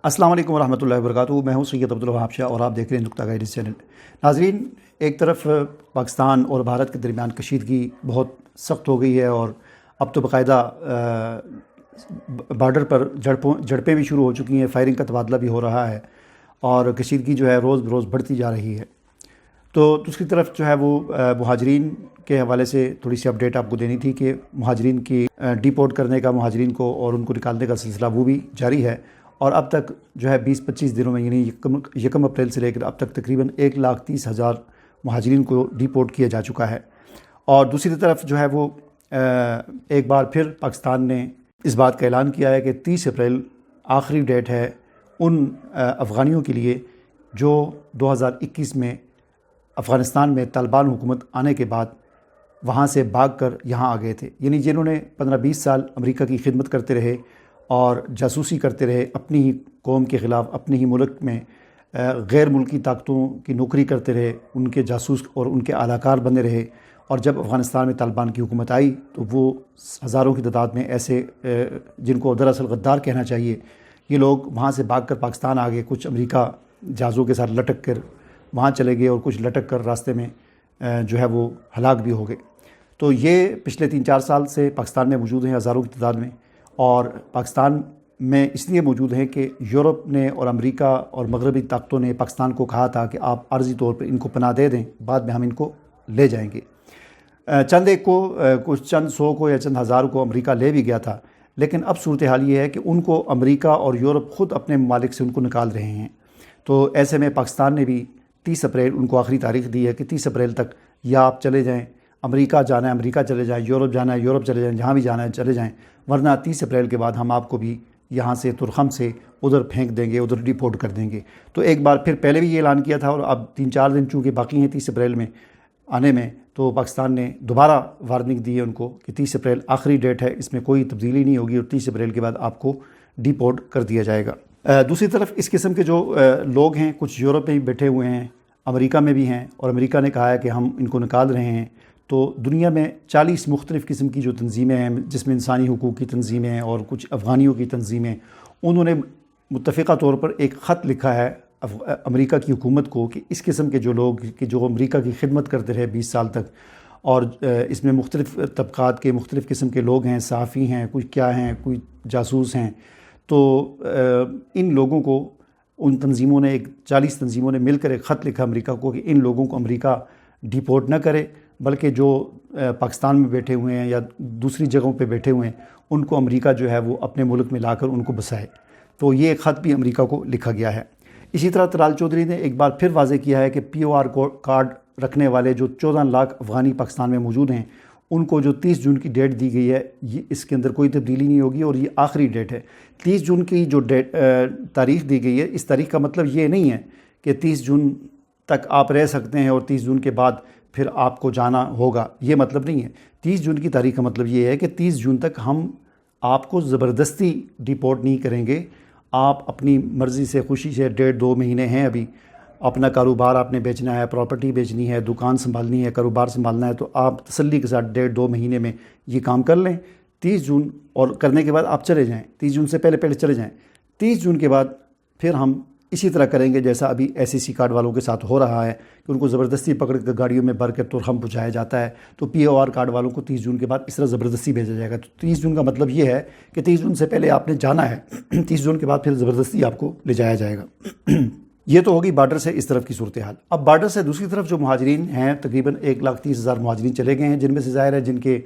अस्सलाम वालेकुम रहमतुल्लाहि व बरकातुहू। मैं हूं सैयद अब्दुल वहाब शाह और आप देख रहे हैं नुक्ता गाइड चैनल। नाज़रीन, एक तरफ पाकिस्तान और भारत के दरमियान कशीदगी बहुत सख्त हो गई है और अब तो बाकायदा बॉर्डर पर झड़पें भी शुरू हो चुकी हैं, फायरिंग का तबादला भी हो रहा है और कशीदगी जो है रोज़ बरोज़ बढ़ती जा रही है। तो दूसरी तरफ जो है वो मुहाजिरीन के हवाले से थोड़ी सी अपडेट आपको देनी थी कि मुहाजिरीन की डिपोर्ट करने का, मुहाजिरीन को और उनको निकालने का सिलसिला वो भी जारी है और अब तक जो है 20-25 दिनों में यानी यकम अप्रैल से लेकर अब तक तकरीबन 1,30,000 मुहाजिरीन को डिपोर्ट किया जा चुका है। और दूसरी तरफ जो है वो एक बार फिर पाकिस्तान ने इस बात का ऐलान किया है कि 30 अप्रैल आखिरी डेट है उन अफ़गानियों के लिए जो 2021 में अफ़गानिस्तान में तालिबान हुकूमत आने के बाद वहाँ से भाग कर यहाँ आ गए थे, यानी जिन्होंने 15-20 साल अमेरिका की खिदमत करते रहे और जासूसी करते रहे, अपनी ही कौम के ख़िलाफ़ अपने ही मुल्क में गैर मुल्की ताकतों की नौकरी करते रहे, उनके जासूस और उनके आलाकार बने रहे। और जब अफ़गानिस्तान में तालिबान की हुकूमत आई तो वो हज़ारों की तादाद में ऐसे जिनको दरअसल गद्दार कहना चाहिए, ये लोग वहाँ से भाग कर पाकिस्तान आ गए। कुछ अमेरिका जहाज़ों के साथ लटक कर वहाँ चले गए और कुछ लटक कर रास्ते में जो है वो हलाक भी हो गए। तो ये पिछले 3-4 साल से पाकिस्तान में मौजूद हैं हज़ारों की तादाद में, और पाकिस्तान में इसलिए मौजूद हैं कि यूरोप ने और अमेरिका और मगरबी ताकतों ने पाकिस्तान को कहा था कि आप आर्जी तौर पर इनको पनाह दे दें, बाद में हम इनको ले जाएंगे। चंद एक को, कुछ चंद सौ को या चंद हज़ार को अमेरिका ले भी गया था, लेकिन अब सूरत हाल ये है कि उनको अमेरिका और यूरोप ख़ुद अपने ममालिक से उनको निकाल रहे हैं। तो ऐसे में पाकिस्तान ने भी 30 अप्रैल उनको आखिरी तारीख दी है कि 30 अप्रैल तक या आप चले जाएं, अमेरिका जाना है अमेरिका चले जाएं, यूरोप जाना है यूरोप चले जाएं, जहाँ भी जाना है चले जाएं, वरना 30 अप्रैल के बाद हम आपको भी यहाँ से तुरखम से उधर फेंक देंगे, उधर डिपोर्ट कर देंगे। तो एक बार फिर पहले भी ये ऐलान किया था और अब 3-4 दिन चूँकि बाकी हैं 30 अप्रैल में आने में, तो पाकिस्तान ने दोबारा वार्निंग दी है उनको कि 30 अप्रैल आखिरी डेट है, इसमें कोई तब्दीली नहीं होगी और 30 अप्रैल के बाद आपको डिपोर्ट कर दिया जाएगा। दूसरी तरफ इस किस्म के जो लोग हैं कुछ यूरोप में भी बैठे हुए हैं, अमेरिका में भी हैं, और अमेरिका ने कहा है कि हम इनको निकाल रहे हैं। तो दुनिया में 40 मुख्तलिफ़ किस्म की जो तंजीमें हैं, जिसमें इंसानी हुकूक़ की तंजीमें हैं और कुछ अफ़गानियों की तंजीमें, उन्होंने मुत्तफ़िक़ा तौर पर एक ख़त लिखा है अमेरिका की हुकूमत को कि इस किस्म के जो लोग कि जो अमेरिका की खिदमत करते रहे 20 साल तक, और इसमें मुख्तलिफ़ तबक़ात के मुख्तलिफ़ किस्म के लोग हैं, सहाफ़ी हैं, कोई क्या हैं, कोई जासूस हैं, तो इन लोगों को उन तंजीमों ने 40 तंजीमों ने मिलकर एक ख़त लिखा अमेरिका को कि इन लोगों को अमेरिका डिपोर्ट न करे, बल्कि जो पाकिस्तान में बैठे हुए हैं या दूसरी जगहों पे बैठे हुए हैं उनको अमेरिका जो है वो अपने मुल्क में लाकर उनको बसाए। तो ये ख़त भी अमेरिका को लिखा गया है। इसी तरह तलाल चौधरी ने एक बार फिर वाज़ेह किया है कि POR कार्ड रखने वाले जो 14 लाख अफ़गानी पाकिस्तान में मौजूद हैं, उनको जो 30 जून की डेट दी गई है, ये इसके अंदर कोई तब्दीली नहीं होगी और ये आखिरी डेट है। 30 जून की जो तारीख़ दी गई है, इस तारीख़ का मतलब ये नहीं है कि 30 जून तक आप रह सकते हैं और 30 जून के बाद फिर आपको जाना होगा, ये मतलब नहीं है। 30 जून की तारीख़ का मतलब ये है कि 30 जून तक हम आपको ज़बरदस्ती डिपोर्ट नहीं करेंगे। आप अपनी मर्ज़ी से, खुशी से 1.5-2 महीने हैं अभी, अपना कारोबार आपने बेचना है, प्रॉपर्टी बेचनी है, दुकान संभालनी है, कारोबार संभालना है, तो आप तसल्ली के साथ 1.5-2 महीने में ये काम कर लें। 30 जून और करने के बाद आप चले जाएँ, 30 जून से पहले चले जाएँ। 30 जून के बाद फिर हम इसी तरह करेंगे जैसा अभी SEC कार्ड वालों के साथ हो रहा है कि उनको ज़बरदस्ती पकड़ कर गाड़ियों में भर कर तुरखम पहुँचाया जाता है। तो POR कार्ड वालों को 30 जून के बाद इस तरह ज़बरदस्ती भेजा जाएगा। तो 30 जून का मतलब ये है कि 30 जून से पहले आपने जाना है, 30 जून के बाद फिर ज़बरदस्ती आपको ले जाया जाएगा। ये तो होगी बार्डर से इस तरफ की सूरत हाल। अब बार्डर से दूसरी तरफ जो मुहाजिरीन हैं, तकरीबन 1,30,000 मुहाजिरीन चले गए हैं, जिनमें से ज़ाहिर है जिनके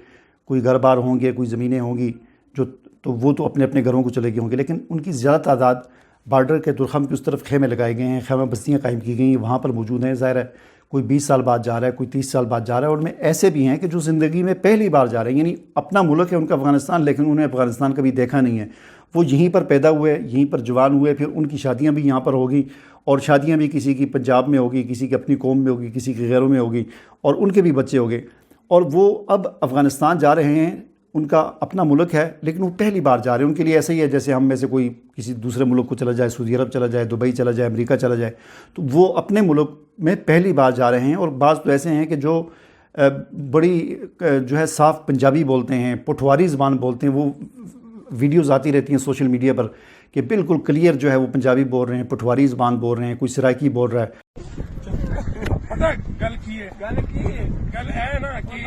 कोई घर बार होंगे, कोई ज़मीनें होंगी जो, तो वो तो अपने अपने घरों को चले गए होंगे, लेकिन उनकी ज़्यादा तादाद बार्डर के तुरखम की उस तरफ खेमे लगाए गए हैं, खेमा बस्तियाँ कायम की गई हैं, वहाँ पर मौजूद हैं। ज़ाहिर है कोई 20 साल बाद जा रहा है, कोई 30 साल बाद जा रहा है, और उनमें ऐसे भी हैं कि जो ज़िंदगी में पहली बार जा रहे हैं, यानी अपना मुल्क है उनका अफ़गानिस्तान, लेकिन उन्हें अफ़गानिस्तान कभी देखा नहीं है। वो यहीं पर पैदा हुए, यहीं पर जवान हुए, फिर उनकी शादियाँ भी यहाँ पर होगी, और शादियाँ भी किसी की पंजाब में होगी, किसी की अपनी कौम में होगी, किसी की गैरों में होगी, और उनके भी बच्चे होंगे, और वो अब अफ़गानिस्तान जा रहे हैं। उनका अपना मुल्क है लेकिन वो पहली बार जा रहे हैं। उनके लिए ऐसा ही है जैसे हम में से कोई किसी दूसरे मुल्क को चला जाए, सऊदी अरब चला जाए, दुबई चला जाए, अमेरिका चला जाए, तो वो अपने मुल्क में पहली बार जा रहे हैं। और बाज़ तो ऐसे हैं कि जो बड़ी जो है साफ़ पंजाबी बोलते हैं, पठवारी ज़बान बोलते हैं, वो वीडियोज़ आती रहती हैं सोशल मीडिया पर کہ بالکل کلیئر جو ہے وہ پنجابی بول رہے ہیں, پٹھواری زبان بول رہے ہیں, کوئی سرائکی بول رہا ہے. پتہ گل کی ہے گل ہے نا کہ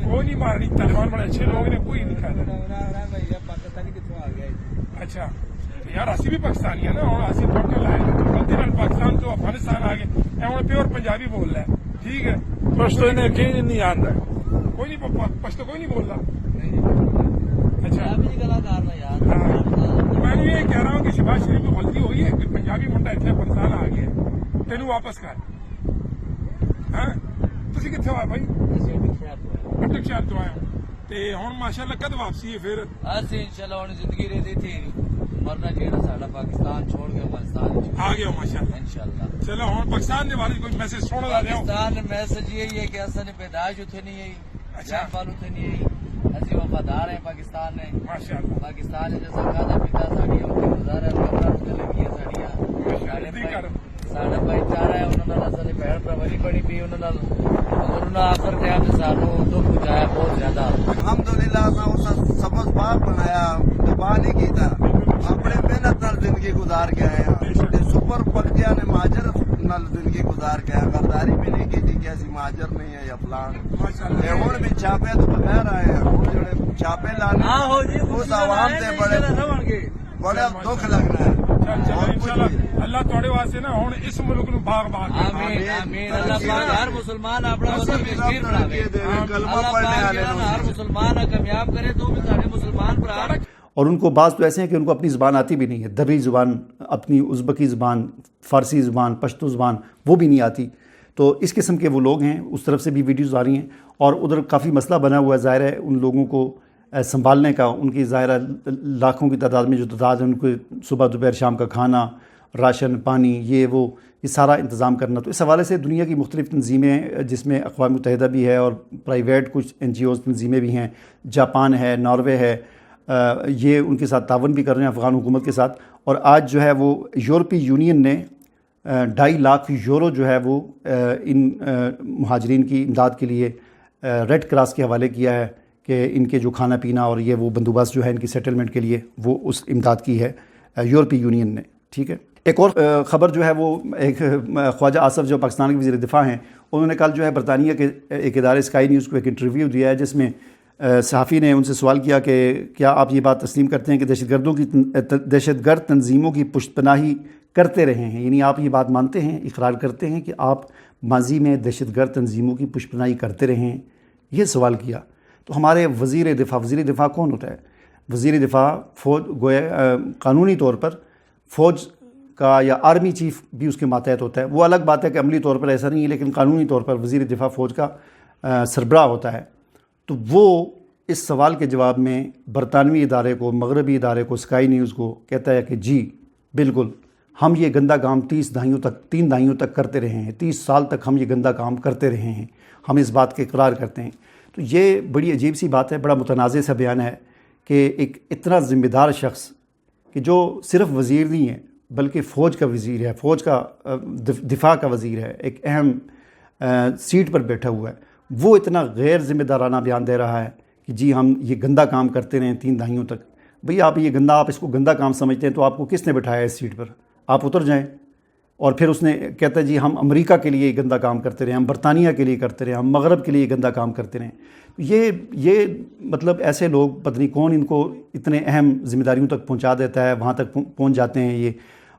وہ نہیں مارنی, طالبان بڑے اچھے لوگ نے, کوئی نہیں کھاتا. اچھا یار اسی بھی پاکستانی ہے نا, اور اسی ٹوٹل ہے غلطی نال پاکستان تو افغانستان آ گئے, ہوں پیور پنجابی بول رہا ہے. ٹھیک ہے, پشتو نے نہیں آتا, کوئی نہیں پشتو کوئی نہیں بول رہا. اچھا میں نے یہ کہہ رہا ہوں کہ شہباز شریف کو غلطی ہوئی ہے کہ پنجابی منڈا اتنے افغانستان آ گیا, تینوں واپس کر. ہاں تسی کتنے ہوا بھائی؟ بٹک شہر تو آیا تے ہوں ماشاء اللہ کد واپسی ہے پھر؟ انشاءاللہ ہوں زندگی رہتی تھی مرنا چاہیے ساڈا پاکستان چھوڑ کے افغانستان آ گیا ماشاء اللہ انشاءاللہ. چلو ہوں پاکستان کے بارے کوئی میسج سن رہا ہوں. پاکستان میسج یہی ہے کہ اصل پیدائش اتنے نہیں ہے, اچھا. جان پال اتنے نہیں ہے, اسی وفادار ہیں پاکستان نے. ماشاء اللہ پاکستان جیسا کھانا پیتا ساڑی گزارا لگی ہے ساڑا بھائی چارہ ہے, انہوں نے اصل بہن پرولی بڑی پی انہوں مگر انہوں آخر ٹائم سے سانوں دکھ پہنچایا بہت زیادہ. الحمدللہ میں سبز باغ بنایا, دبا نہیں کی تھا, اپنے محنت نال زندگی گزار کے آیا. سپر پکتیا نے مہاجر نال زندگی گزار کے آیا, غداری بھی نہیں کی تھی کہ ایسی مہاجر نہیں ہے یا فلان. ہوں بھی چھاپے تو بغیر آئے ہیں, ہوں جڑے چھاپے لانے اس عوام سے بڑے دکھ لگ رہا ہے. اللہ تھوڑے واسطے نا ہوں اس ملک نو باغ باغ آمین آمین. اللہ پاک ہر مسلمان اپنا وطن کشمیر بناوے, اللہ پاک ہر مسلمان کامیاب کرے تو بھی سارے مسلمان بھرا. اور ان کو بعض تو ایسے ہیں کہ ان کو اپنی زبان آتی بھی نہیں ہے, دری زبان, اپنی ازبکی زبان, فارسی زبان, پشتو زبان وہ بھی نہیں آتی. تو اس قسم کے وہ لوگ ہیں, اس طرف سے بھی ویڈیوز آ رہی ہیں, اور ادھر کافی مسئلہ بنا ہوا ہے. ظاہر ہے ان لوگوں کو سنبھالنے کا, ان کی ظاہر لاکھوں کی تعداد میں جو تعداد ہے ان کو صبح دوپہر شام کا کھانا, راشن, پانی, یہ سارا انتظام کرنا. تو اس حوالے سے دنیا کی مختلف تنظیمیں جس میں اقوام متحدہ بھی ہے اور پرائیویٹ کچھ NGOز تنظیمیں بھی ہیں, جاپان ہے, ناروے ہے, یہ ان کے ساتھ تعاون بھی کر رہے ہیں افغان حکومت کے ساتھ. اور آج جو ہے وہ یورپی یونین نے 2.5 لاکھ یورو جو ہے وہ ان مہاجرین کی امداد کے لیے ریڈ کراس کے حوالے کیا ہے کہ ان کے جو کھانا پینا اور یہ وہ بندوبست جو ہے ان کی سیٹلمنٹ کے لیے وہ اس امداد کی ہے یورپی یونین نے. ٹھیک ہے. ایک اور خبر جو ہے وہ ایک خواجہ آصف جو پاکستان کے وزیر دفاع ہیں, انہوں نے کل جو ہے برطانیہ کے ایک ادارے اسکائی نیوز کو ایک انٹرویو دیا ہے جس میں صحافی نے ان سے سوال کیا کہ کیا آپ یہ بات تسلیم کرتے ہیں کہ دہشت گرد تنظیموں کی پشت پناہی کرتے رہے ہیں, یعنی آپ یہ بات مانتے ہیں, اقرار کرتے ہیں کہ آپ ماضی میں دہشت گرد تنظیموں کی پشت پناہی کرتے رہے ہیں, یہ سوال کیا. تو ہمارے وزیر دفاع کون ہوتا ہے؟ وزیر دفاع فوج گویا قانونی طور پر فوج کا یا آرمی چیف بھی اس کے ماتحت ہوتا ہے. وہ الگ بات ہے کہ عملی طور پر ایسا نہیں ہے, لیکن قانونی طور پر وزیر دفاع فوج کا سربراہ ہوتا ہے. تو وہ اس سوال کے جواب میں برطانوی ادارے کو, مغربی ادارے کو, اسکائی نیوز کو کہتا ہے کہ جی بالکل ہم یہ گندا کام 3 دہائیوں تک کرتے رہے ہیں, 30 سال تک ہم یہ گندا کام کرتے رہے ہیں, ہم اس بات کے اقرار کرتے ہیں. تو یہ بڑی عجیب سی بات ہے, بڑا متنازع سا بیان ہے کہ ایک اتنا ذمہ دار شخص کہ جو صرف وزیر نہیں ہے بلکہ فوج کا وزیر ہے, فوج کا دفاع کا وزیر ہے, ایک اہم سیٹ پر بیٹھا ہوا ہے, وہ اتنا غیر ذمہ دارانہ بیان دے رہا ہے کہ جی ہم یہ گندا کام کرتے رہے 3 دہائیوں تک. بھئی آپ اس کو گندا کام سمجھتے ہیں تو آپ کو کس نے بٹھایا اس سیٹ پر؟ آپ اتر جائیں. اور پھر اس نے کہتا ہے جی ہم امریکہ کے لیے گندا کام کرتے رہے, ہم برطانیہ کے لیے کرتے رہے, ہم مغرب کے لیے گندا کام کرتے رہے. یہ مطلب ایسے لوگ پتہ نہیں کون ان کو اتنے اہم ذمہ داریوں تک پہنچا دیتا ہے, وہاں تک پہنچ جاتے ہیں یہ.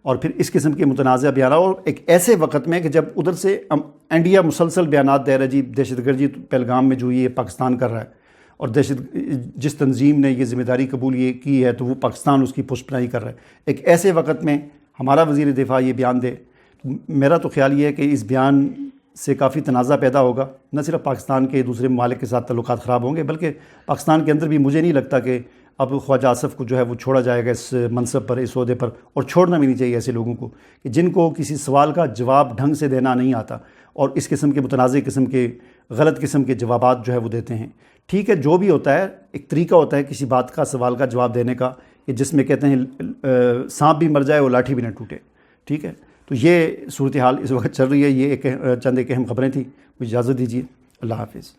اور پھر اس قسم کے متنازع بیانات, اور ایک ایسے وقت میں کہ جب ادھر سے انڈیا مسلسل بیانات دے رہا ہے جی دہشت گردی پہلگام میں جو یہ پاکستان کر رہا ہے, اور جس تنظیم نے یہ ذمہ داری قبول یہ کی ہے تو وہ پاکستان اس کی پشت پناہی کر رہا ہے. ایک ایسے وقت میں ہمارا وزیر دفاع یہ بیان دے, میرا تو خیال یہ ہے کہ اس بیان سے کافی تنازع پیدا ہوگا. نہ صرف پاکستان کے دوسرے ممالک کے ساتھ تعلقات خراب ہوں گے, بلکہ پاکستان کے اندر بھی مجھے نہیں لگتا کہ اب خواجہ آصف کو جو ہے وہ چھوڑا جائے گا اس منصب پر, اس عہدے پر. اور چھوڑنا بھی نہیں چاہیے ایسے لوگوں کو کہ جن کو کسی سوال کا جواب ڈھنگ سے دینا نہیں آتا اور اس قسم کے متنازع قسم کے غلط قسم کے جوابات جو ہے وہ دیتے ہیں. ٹھیک ہے, جو بھی ہوتا ہے ایک طریقہ ہوتا ہے کسی بات کا, سوال کا جواب دینے کا, کہ جس میں کہتے ہیں سانپ بھی مر جائے وہ لاٹھی بھی نہ ٹوٹے. ٹھیک ہے, تو یہ صورتحال اس وقت چل رہی ہے. یہ چند ایک اہم خبریں تھیں. مجھے اجازت دیجیے. اللہ حافظ.